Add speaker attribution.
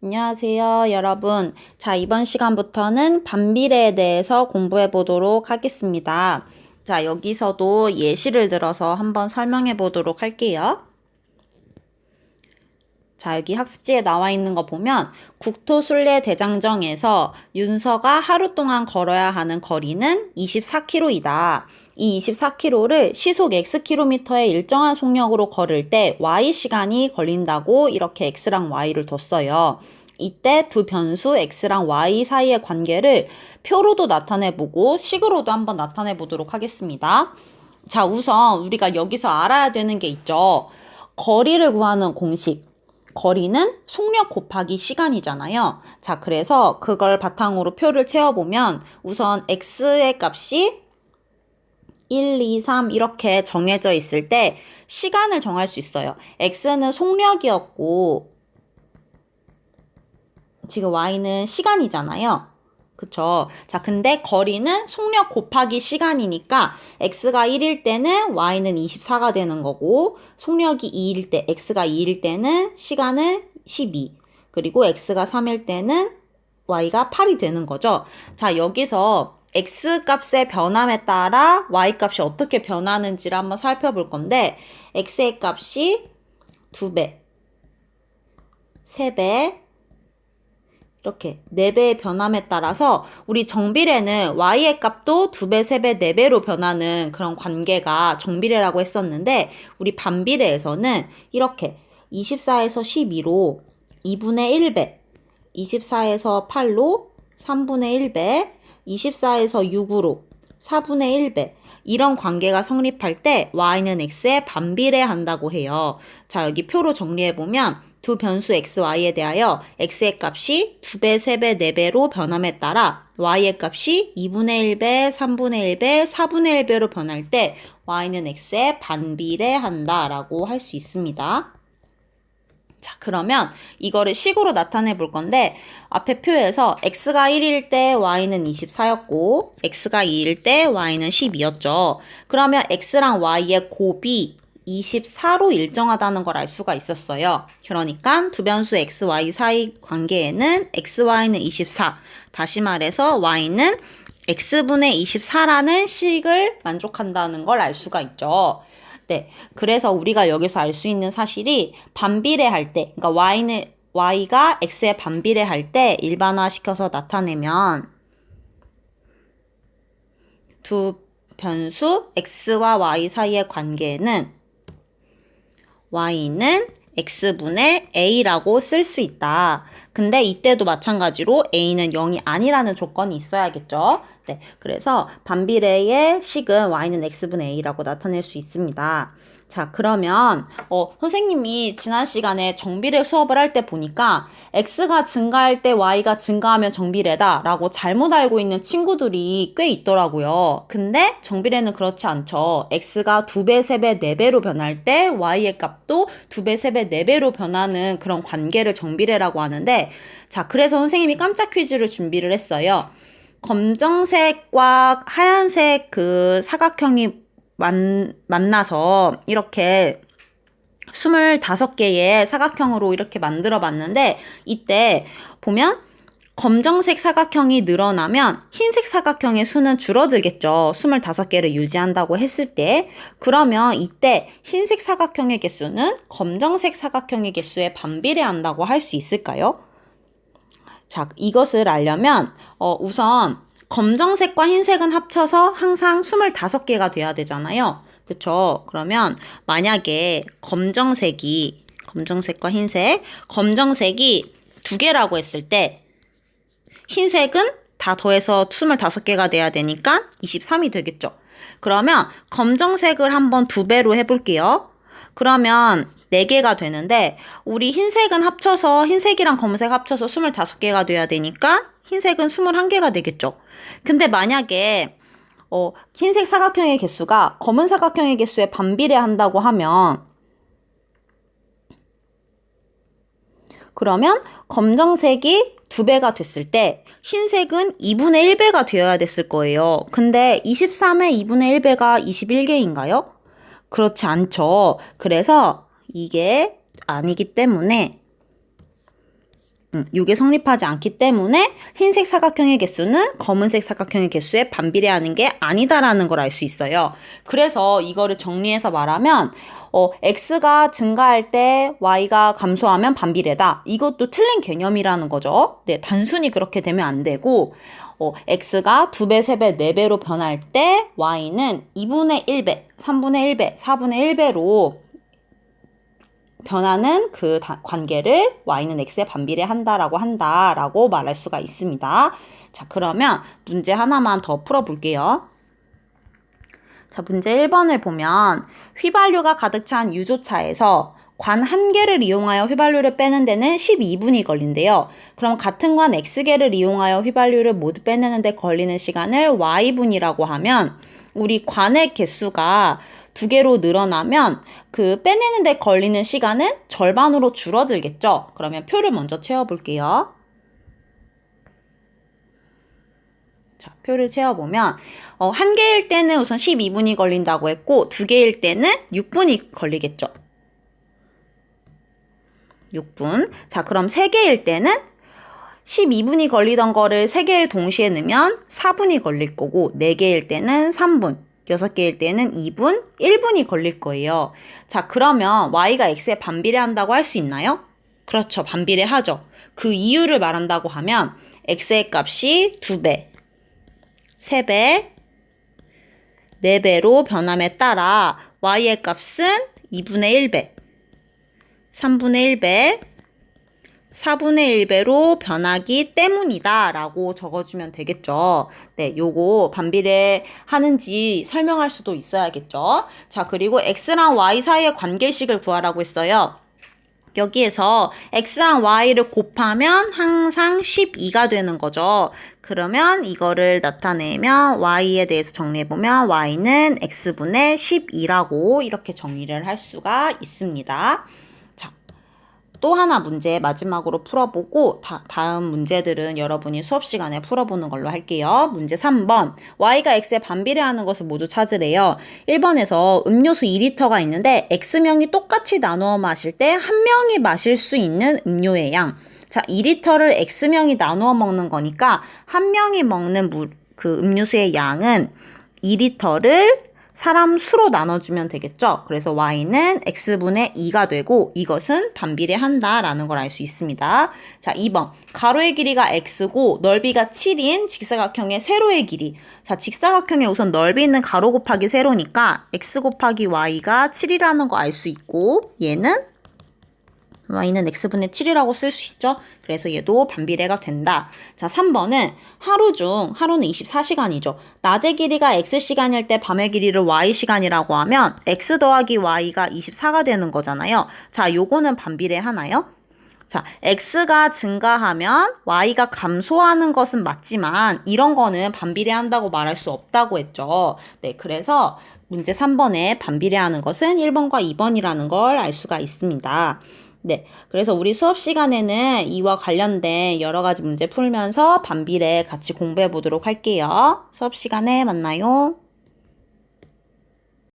Speaker 1: 안녕하세요, 여러분. 자, 이번 시간부터는 반비례에 대해서 공부해 보도록 하겠습니다. 자, 여기서도 예시를 들어서 한번 설명해 보도록 할게요. 자, 여기 학습지에 나와 있는 거 보면 국토순례대장정에서 윤서가 하루 동안 걸어야 하는 거리는 24km이다. 이 24km를 시속 xkm의 일정한 속력으로 걸을 때 y시간이 걸린다고 이렇게 x랑 y를 뒀어요. 이때 두 변수 x랑 y 사이의 관계를 표로도 나타내보고 식으로도 한번 나타내보도록 하겠습니다. 자, 우선 우리가 여기서 알아야 되는 게 있죠. 거리를 구하는 공식. 거리는 속력 곱하기 시간이잖아요. 자, 그래서 그걸 바탕으로 표를 채워보면 우선 x의 값이 1, 2, 3 이렇게 정해져 있을 때 시간을 정할 수 있어요. x는 속력이었고 지금 y는 시간이잖아요. 그쵸? 자, 근데 거리는 속력 곱하기 시간이니까 x가 1일 때는 y는 24가 되는 거고 속력이 2일 때, x가 2일 때는 시간은 12 그리고 x가 3일 때는 y가 8이 되는 거죠. 자, 여기서 x 값의 변함에 따라 y 값이 어떻게 변하는지를 한번 살펴볼 건데 x의 값이 2배, 3배, 이렇게 4배의 변함에 따라서 우리 정비례는 y의 값도 2배, 3배, 4배로 변하는 그런 관계가 정비례라고 했었는데 우리 반비례에서는 이렇게 24에서 12로 2분의 1배, 24에서 8로 3분의 1배, 24에서 6으로 4분의 1배 이런 관계가 성립할 때 y는 x에 반비례한다고 해요. 자, 여기 표로 정리해보면 두 변수 x, y에 대하여 x의 값이 2배, 3배, 4배로 변함에 따라 y의 값이 2분의 1배, 3분의 1배, 4분의 1배로 변할 때 y는 x에 반비례한다 라고 할 수 있습니다. 자, 그러면 이거를 식으로 나타내 볼 건데 앞에 표에서 x가 1일 때 y는 24였고 x가 2일 때 y는 12였죠. 그러면 x랑 y의 곱이 24로 일정하다는 걸 알 수가 있었어요. 그러니까 두 변수 x, y 사이 관계에는 x, y는 24. 다시 말해서 y는 x분의 24라는 식을 만족한다는 걸 알 수가 있죠. 네, 그래서 우리가 여기서 알 수 있는 사실이 반비례할 때, 그러니까 y가 x에 반비례할 때 일반화시켜서 나타내면 두 변수 x와 y 사이의 관계는 y는 x분의 a라고 쓸 수 있다. 근데 이때도 마찬가지로 a는 0이 아니라는 조건이 있어야겠죠. 네, 그래서 반비례의 식은 y는 x분의 a라고 나타낼 수 있습니다. 자, 그러면 선생님이 지난 시간에 정비례 수업을 할 때 보니까 x가 증가할 때 y가 증가하면 정비례다 라고 잘못 알고 있는 친구들이 꽤 있더라고요. 근데 정비례는 그렇지 않죠. x가 2배, 3배, 4배로 변할 때 y의 값도 2배, 3배, 4배로 변하는 그런 관계를 정비례라고 하는데 자, 그래서 선생님이 깜짝 퀴즈를 준비를 했어요. 검정색과 하얀색 그 사각형이 만나서 이렇게 25개의 사각형으로 이렇게 만들어 봤는데 이때 보면 검정색 사각형이 늘어나면 흰색 사각형의 수는 줄어들겠죠. 25개를 유지한다고 했을 때. 그러면 이때 흰색 사각형의 개수는 검정색 사각형의 개수에 반비례한다고 할 수 있을까요? 자, 이것을 알려면 우선 검정색과 흰색은 합쳐서 항상 25개가 돼야 되잖아요. 그쵸? 그러면 만약에 검정색과 흰색, 검정색이 2개라고 했을 때 흰색은 다 더해서 25개가 돼야 되니까 23이 되겠죠. 그러면 검정색을 한번 2배로 해볼게요. 그러면 4개가 되는데 우리 흰색은 합쳐서 흰색이랑 검은색 합쳐서 25개가 돼야 되니까 흰색은 21개가 되겠죠. 근데 만약에 흰색 사각형의 개수가 검은 사각형의 개수에 반비례한다고 하면 그러면 검정색이 2배가 됐을 때 흰색은 2분의 1배가 되어야 됐을 거예요. 근데 23의 2분의 1배가 21개인가요? 그렇지 않죠. 그래서 이게 아니기 때문에 이게 성립하지 않기 때문에 흰색 사각형의 개수는 검은색 사각형의 개수에 반비례하는 게 아니다라는 걸 알 수 있어요. 그래서 이거를 정리해서 말하면 x가 증가할 때 y가 감소하면 반비례다. 이것도 틀린 개념이라는 거죠. 네, 단순히 그렇게 되면 안 되고 x가 2배, 3배, 4배로 변할 때 y는 2분의 1배, 3분의 1배, 4분의 1배로 변하는 그 관계를 y는 x에 반비례한다라고 말할 수가 있습니다. 자, 그러면 문제 하나만 더 풀어볼게요. 자, 문제 1번을 보면 휘발유가 가득 찬 유조차에서 관 한 개를 이용하여 휘발유를 빼는 데는 12분이 걸린대요. 그럼 같은 관 x개를 이용하여 휘발유를 모두 빼내는 데 걸리는 시간을 y분이라고 하면 우리 관의 개수가 2개로 늘어나면 그 빼내는 데 걸리는 시간은 절반으로 줄어들겠죠. 그러면 표를 먼저 채워볼게요. 자, 표를 채워보면 한 개일 때는 우선 12분이 걸린다고 했고 2개일 때는 6분이 걸리겠죠. 6분. 자, 그럼 3개일 때는 12분이 걸리던 거를 3개를 동시에 넣으면 4분이 걸릴 거고 4개일 때는 3분, 6개일 때는 2분, 1분이 걸릴 거예요. 자, 그러면 y가 x에 반비례한다고 할 수 있나요? 그렇죠. 반비례하죠. 그 이유를 말한다고 하면 x의 값이 2배, 3배, 4배로 변함에 따라 y의 값은 2분의 1배, 3분의 1배, 4분의 1배로 변하기 때문이다 라고 적어주면 되겠죠. 네, 요거 반비례 하는지 설명할 수도 있어야겠죠. 자, 그리고 x랑 y 사이의 관계식을 구하라고 했어요. 여기에서 x랑 y를 곱하면 항상 12가 되는 거죠. 그러면 이거를 나타내면 y에 대해서 정리해보면 y는 x분의 12라고 이렇게 정리를 할 수가 있습니다. 또 하나 문제 마지막으로 풀어보고 다음 문제들은 여러분이 수업 시간에 풀어보는 걸로 할게요. 문제 3번. y가 x에 반비례하는 것을 모두 찾으래요. 1번에서 음료수 2리터가 있는데 x명이 똑같이 나누어 마실 때 한 명이 마실 수 있는 음료의 양. 자, 2리터를 x명이 나누어 먹는 거니까 한 명이 먹는 그 음료수의 양은 2리터를 사람 수로 나눠주면 되겠죠. 그래서 y는 x분의 2가 되고 이것은 반비례한다라는 걸 알 수 있습니다. 자, 2번. 가로의 길이가 x고 넓이가 7인 직사각형의 세로의 길이. 자, 직사각형의 우선 넓이는 가로 곱하기 세로니까 x 곱하기 y가 7이라는 거 알 수 있고 얘는 y는 x분의 7이라고 쓸 수 있죠. 그래서 얘도 반비례가 된다. 자, 3번은 하루는 24시간이죠. 낮의 길이가 x시간일 때 밤의 길이를 y시간이라고 하면 x 더하기 y가 24가 되는 거잖아요. 자, 요거는 반비례하나요? 자, x가 증가하면 y가 감소하는 것은 맞지만 이런 거는 반비례한다고 말할 수 없다고 했죠. 네, 그래서 문제 3번에 반비례하는 것은 1번과 2번이라는 걸 알 수가 있습니다. 네, 그래서 우리 수업 시간에는 이와 관련된 여러 가지 문제 풀면서 반비례 같이 공부해 보도록 할게요. 수업 시간에 만나요.